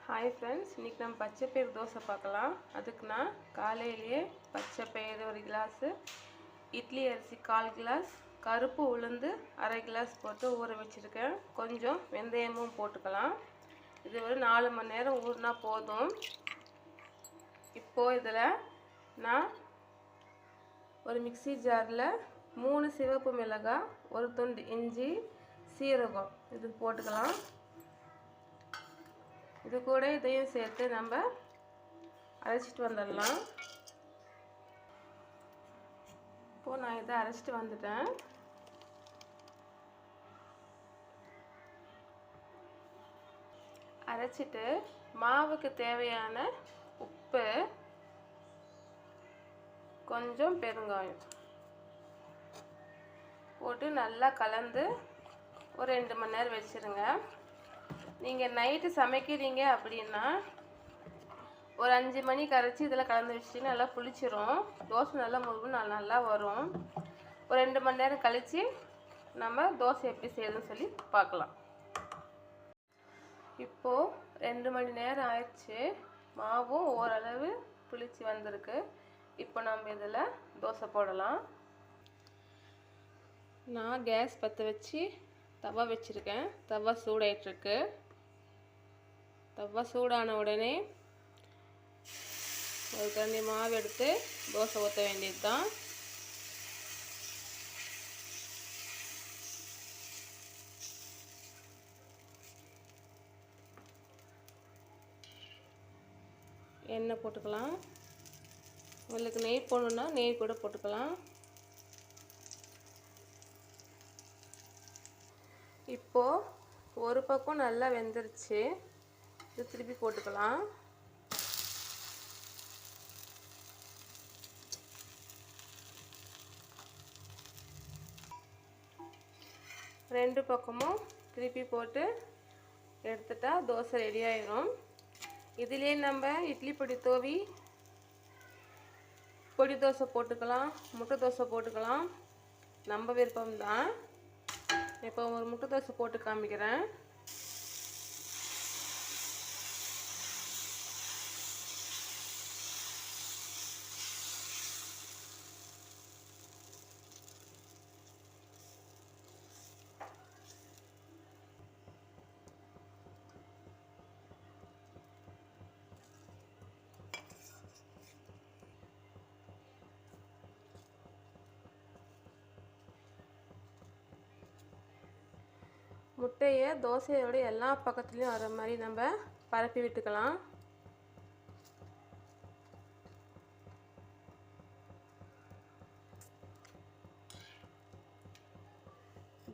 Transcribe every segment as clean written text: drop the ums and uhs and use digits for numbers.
Hi friends, இன்றைக்கி நம்ம பச்சை பயிறு தோசை பார்க்கலாம். அதுக்கு நான் காலையிலேயே பச்சை பயிறு 1 கிளாஸு, இட்லி அரிசி 1/4 கிளாஸ், கருப்பு உளுந்து 1/2 கிளாஸ் போட்டு ஊற வச்சுருக்கேன். கொஞ்சம் வெந்தயமும் போட்டுக்கலாம். இது ஒரு 4 மணி நேரம் ஊறினா போதும். இப்போது இதில் நான் ஒரு மிக்ஸி ஜாரில் 3 சிவப்பு மிளகாய், 1 துண்டு இஞ்சி, சீரகம் இது போட்டுக்கலாம். இது கூட இதையும் சேர்த்து நம்ம அரைச்சிட்டு வந்துடலாம். இப்போது நான் இதை அரைச்சிட்டு வந்துட்டேன். அரைச்சிட்டு மாவுக்கு தேவையான உப்பு, கொஞ்சம் பெருங்காயம் போட்டு நல்லா கலந்து ஒரு 2 மணி நேரம் வச்சுருங்க. நீங்கள் நைட்டு சமைக்கிறீங்க அப்படின்னா ஒரு 5 மணிக்கு அரைச்சி இதில் கலந்து வச்சிட்டிங்கன்னா நல்லா புளிச்சிரும். தோசை நல்லா முழுகும், நல்லா வரும். ஒரு 2 மணி நேரம் கழித்து நம்ம தோசை எப்படி செய்யணும்னு சொல்லி பார்க்கலாம். இப்போது 2 மணி நேரம் ஆயிடுச்சு. மாவும் ஓரளவு புளிச்சு வந்திருக்கு. இப்போ நம்ம இதில் தோசை போடலாம். நான் கேஸ் பற்ற வச்சு தவா வச்சுருக்கேன். தவா சூடாயிட்ருக்கு. தவா சூடான உடனே ஒரு கரண்டி மாவு எடுத்து தோசை ஊற்ற வேண்டியது தான். எண்ணெய் போட்டுக்கலாம். உங்களுக்கு நெய் போடணுன்னா நெய் கூட போட்டுக்கலாம். இப்போது ஒரு பக்கம் நல்லா வெந்துருச்சு. இது திருப்பி போட்டுக்கலாம். ரெண்டு பக்கமும் திருப்பி போட்டு எடுத்துட்டா தோசை ரெடி ஆயிடும். இதுலேயே நம்ம இட்லி பொடி தூவி பொடி தோசை போட்டுக்கலாம், முட்டை தோசை போட்டுக்கலாம். நம்ம விருப்பம்தான். இப்போ ஒரு முட்டை தோசை போட்டு காமிக்கிறேன். முட்டையை தோசையோட எல்லா பக்கத்துலேயும் வர மாதிரி நம்ம பரப்பி விட்டுக்கலாம்.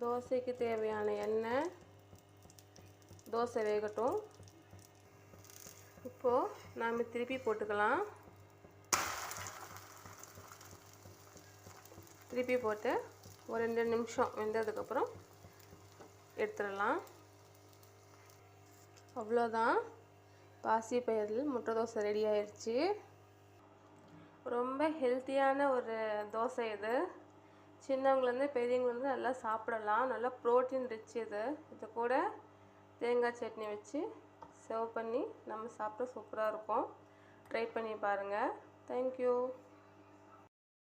தோசைக்கு தேவையான எண்ணெய், தோசை வேகட்டும். இப்போது நாம் திருப்பி போட்டுக்கலாம். திருப்பி போட்டு ஒரு 2 நிமிஷம் வெந்ததுக்கப்புறம் எடுத்துடலாம். அவ்வளோதான், பாசிப்பயிரில் முட்டை தோசை ரெடி ஆயிடுச்சு. ரொம்ப ஹெல்த்தியான ஒரு தோசை இது. சின்னவங்கலேருந்து பெரியவங்கலேருந்து நல்லா சாப்பிடலாம். நல்லா ப்ரோட்டீன் ரிச் இது. இது கூட தேங்காய் சட்னி வச்சு சர்வ் பண்ணி நம்ம சாப்பிட சூப்பராக இருக்கும். ட்ரை பண்ணி பாருங்கள். தேங்க்யூ.